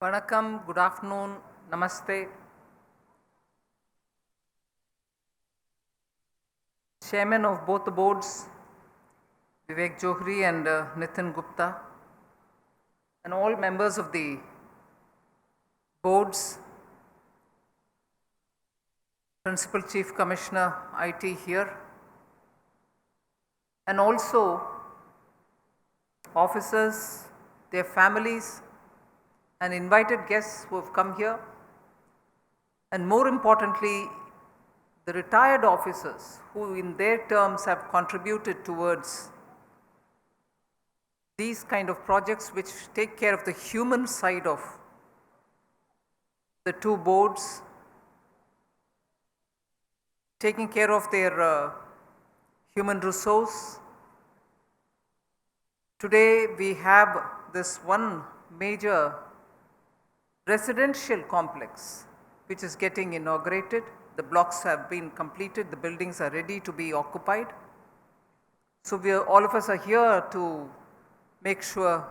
Vanakkam, good afternoon, namaste. Chairman of both the boards, Vivek Johri and Nitin Gupta, and all members of the boards, Principal Chief Commissioner IT here, and also officers, their families, and invited guests who have come here, and more importantly, the retired officers who in their terms have contributed towards these kind of projects which take care of the human side of the two boards, taking care of their human resource. Today we have this one major residential complex which is getting inaugurated. The blocks have been completed, the buildings are ready to be occupied. So all of us are here to make sure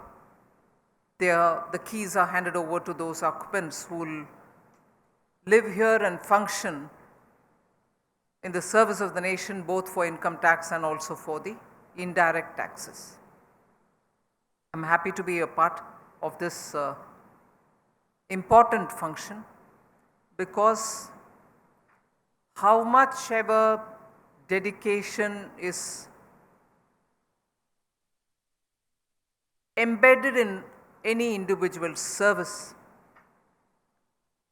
the keys are handed over to those occupants who will live here and function in the service of the nation, both for income tax and also for the indirect taxes. I'm happy to be a part of this important function, because how much ever dedication is embedded in any individual's service,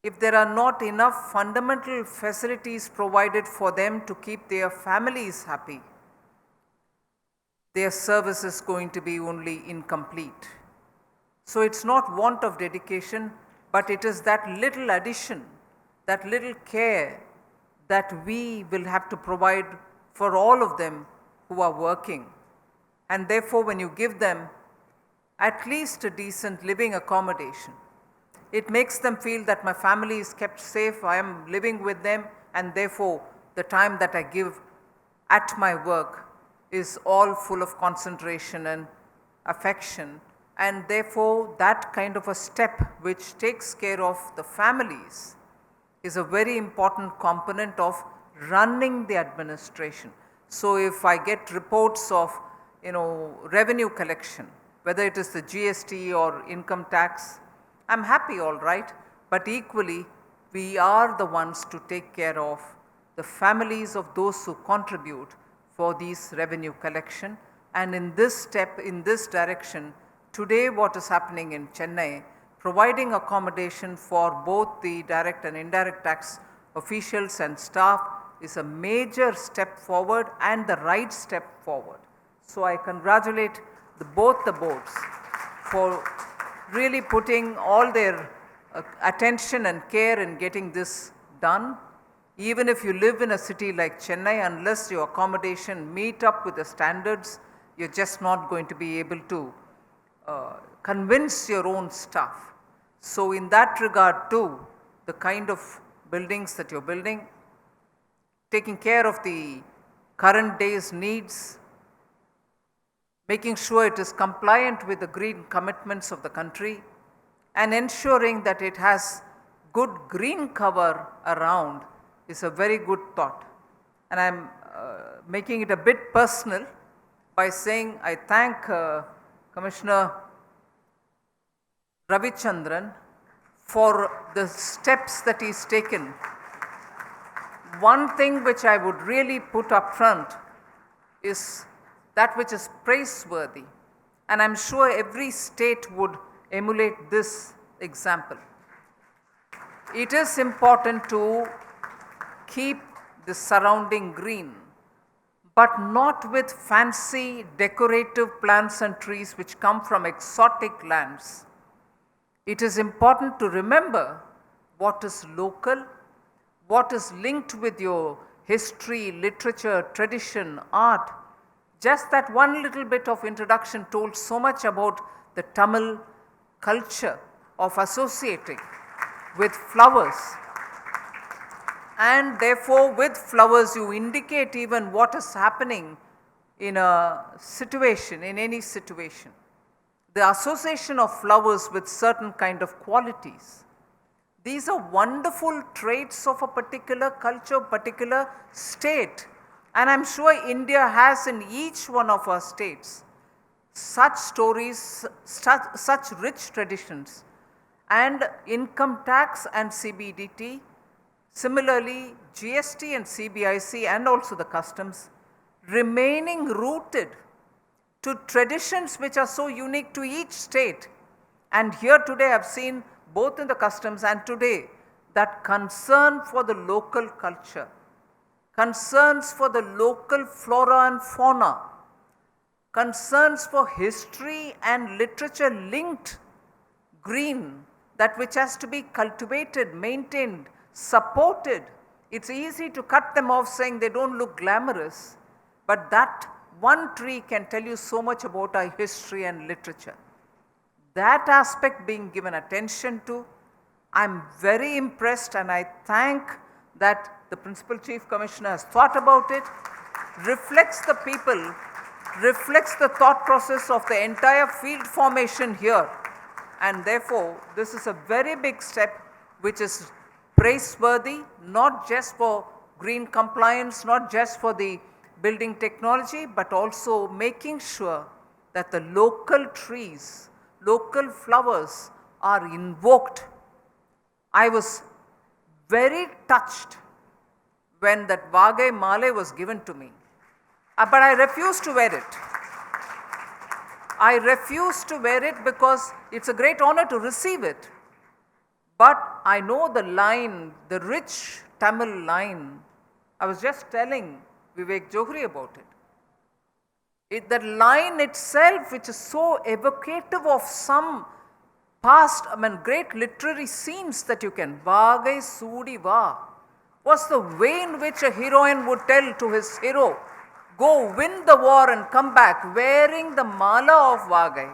if there are not enough fundamental facilities provided for them to keep their families happy, their service is going to be only incomplete. So it's not want of dedication, but it is that little addition, that little care that we will have to provide for all of them who are working. And therefore, when you give them at least a decent living accommodation, it makes them feel that my family is kept safe, I am living with them, and therefore the time that I give at my work is all full of concentration and affection. And therefore that kind of a step which takes care of the families is a very important component of running the administration. So if I get reports of revenue collection, whether it is the GST or income tax, I'm happy, all right, but equally we are the ones to take care of the families of those who contribute for these revenue collection. And in this step, in this direction, today what is happening in Chennai, providing accommodation for both the direct and indirect tax officials and staff, is a major step forward and the right step forward. So I congratulate both the boards for really putting all their attention and care in getting this done. Even if you live in a city like Chennai, unless your accommodation meet up with the standards, you're just not going to be able to convince your own staff. So in that regard too, the kind of buildings that you're building, taking care of the current day's needs, making sure it is compliant with the green commitments of the country, and ensuring that it has good green cover around is a very good thought. And I'm making it a bit personal by saying I thank Commissioner Ravichandran for the steps that he's taken. One thing which I would really put up front is that which is praiseworthy, and I'm sure every state would emulate this example. It is important to keep the surrounding green, but not with fancy decorative plants and trees which come from exotic lands. It is important to remember what is local, what is linked with your history, literature, tradition, art. Just that one little bit of introduction told so much about the Tamil culture of associating with flowers. And therefore with flowers you indicate even what is happening in a situation, in any situation. the association of flowers with certain kind of qualities. These are wonderful traits of a particular culture, particular state. And I'm sure India has in each one of our states such stories, such rich traditions. And income tax and CBDT, similarly GST and CBIC and also the customs, remaining rooted to traditions which are so unique to each state. And here today I've seen both in the customs and today that concern for the local culture, concerns for the local flora and fauna, concerns for history and literature linked green, that which has to be cultivated, maintained, supported. It's easy to cut them off saying they don't look glamorous, but that one tree can tell you so much about our history and literature. That aspect being given attention to, I'm very impressed, and I thank that the Principal Chief Commissioner has thought about it, reflects the people, reflects the thought process of the entire field formation here. And therefore, this is a very big step which is praiseworthy, not just for green compliance, not just for the building technology, but also making sure that the local trees, local flowers are invoked. I was very touched when that Vagai Male was given to me, but I refused to wear it. I refused to wear it because it's a great honor to receive it. But I know the line, the rich Tamil line. I was just telling Vivek Johri about it. That line itself, which is so evocative of some past, great literary scenes that you can, Vagai Sudi Va, was the way in which a heroine would tell to his hero, go win the war and come back wearing the mala of Vagai.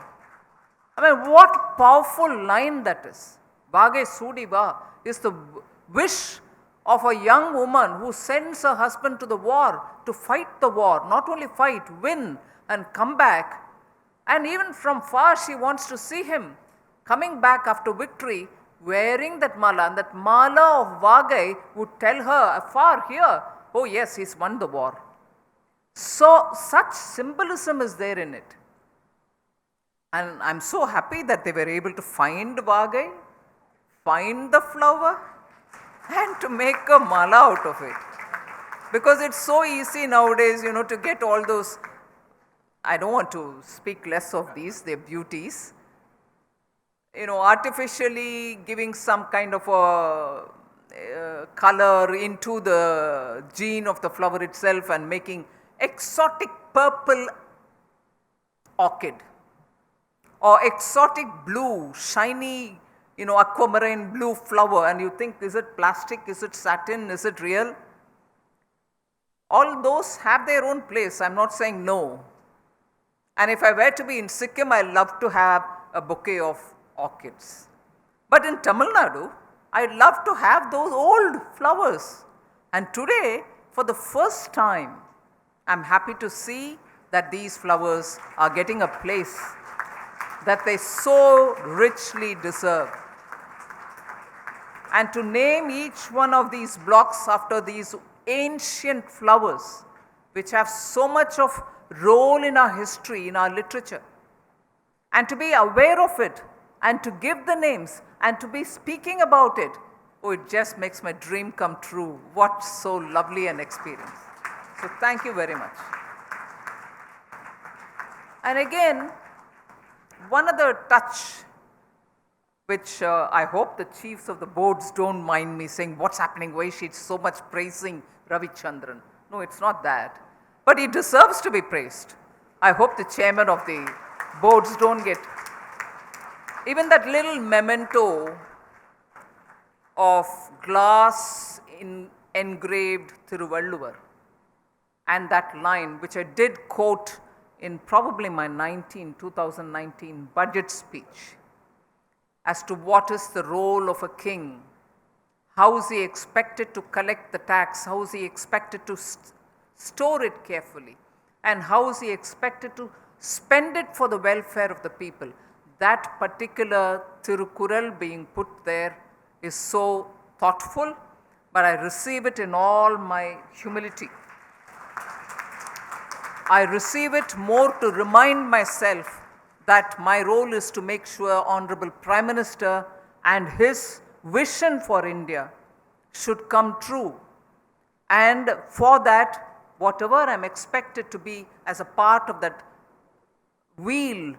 What powerful line that is. Vagai Sudi Va is the wish of a young woman who sends her husband to the war to fight the war, not only fight, win and come back. And even from far she wants to see him coming back after victory wearing that mala. And that mala of Vagai would tell her afar here, oh yes, he's won the war. So such symbolism is there in it. And I'm so happy that they were able to find Vagai, find the flower, and to make a mala out of it. Because it's so easy nowadays, to get all those, I don't want to speak less of these, their beauties, artificially giving some kind of a color into the gene of the flower itself and making exotic purple orchid or exotic blue, shiny, aquamarine blue flower, and you think, is it plastic, is it satin, is it real? All those have their own place, I'm not saying no. And if I were to be in Sikkim, I love to have a bouquet of orchids. But in Tamil Nadu, I'd love to have those old flowers. And today, for the first time, I'm happy to see that these flowers are getting a place that they so richly deserve. And to name each one of these blocks after these ancient flowers, which have so much of role in our history, in our literature, and to be aware of it, and to give the names, and to be speaking about it, oh, it just makes my dream come true. What so lovely an experience. So thank you very much. And again, one other touch, which I hope the chiefs of the boards don't mind me saying, what's happening, why she's so much praising Ravichandran. No, it's not that. But he deserves to be praised. I hope the chairman of the boards don't get, even that little memento of glass engraved Thiruvalluvar, and that line, which I did quote in probably my 2019 budget speech, as to what is the role of a king, how is he expected to collect the tax, how is he expected to store it carefully, and how is he expected to spend it for the welfare of the people. that particular Tirukural being put there is so thoughtful, but I receive it in all my humility. I receive it more to remind myself that my role is to make sure Honorable Prime Minister and his vision for India should come true. And for that, whatever I'm expected to be as a part of that wheel,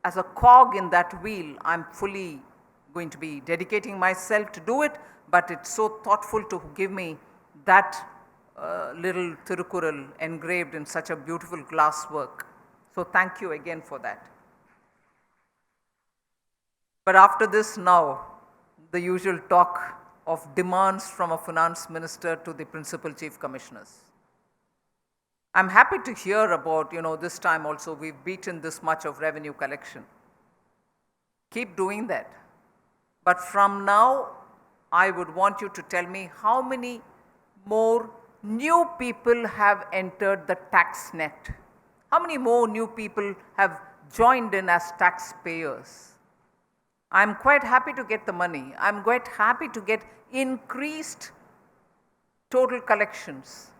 as a cog in that wheel, I'm fully going to be dedicating myself to do it, but it's so thoughtful to give me that little Tirukural engraved in such a beautiful glass work. So thank you again for that. But after this now, the usual talk of demands from a finance minister to the principal chief commissioners. I'm happy to hear about, this time also we've beaten this much of revenue collection. Keep doing that. But from now, I would want you to tell me how many more new people have entered the tax net. How many more new people have joined in as taxpayers? I'm quite happy to get the money. I'm quite happy to get increased total collections.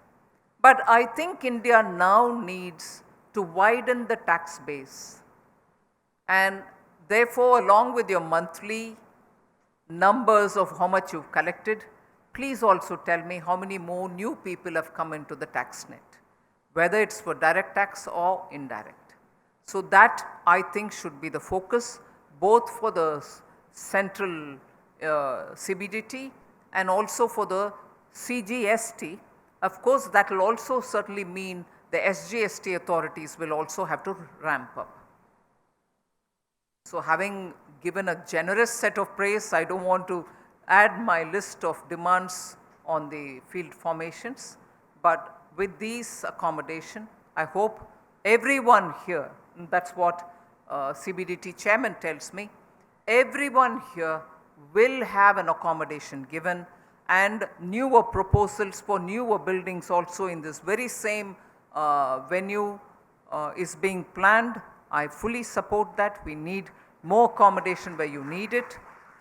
But I think India now needs to widen the tax base. And therefore, along with your monthly numbers of how much you've collected, please also tell me how many more new people have come into the tax net, whether it's for direct tax or indirect. So that, I think, should be the focus, both for the central CBDT and also for the CGST. Of course, that will also certainly mean the SGST authorities will also have to ramp up. So having given a generous set of praise, I don't want to add my list of demands on the field formations, but with these accommodation, I hope everyone here, and that's what CBDT chairman tells me, everyone here will have an accommodation given, and newer proposals for newer buildings also in this very same venue is being planned. I fully support that. We need more accommodation where you need it,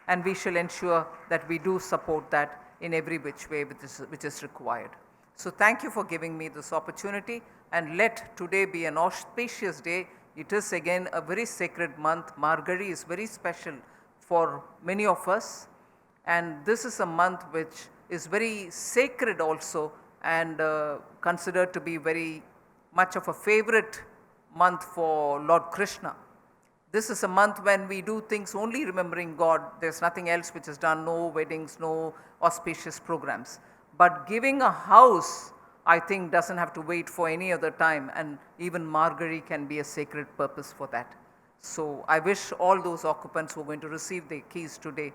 and we shall ensure that we do support that in every which way which is required. So thank you for giving me this opportunity, and let today be an auspicious day. It is again a very sacred month. Margari is very special for many of us, and this is a month which is very sacred also, and considered to be very much of a favorite month for Lord Krishna. This is a month when we do things only remembering God. There's nothing else which is done, no weddings, no auspicious programs. But giving a house, I think, doesn't have to wait for any other time, and even Margari can be a sacred purpose for that. So I wish all those occupants who are going to receive the keys today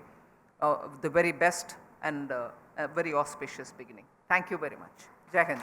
the very best and a very auspicious beginning. Thank you very much. Jai Hind.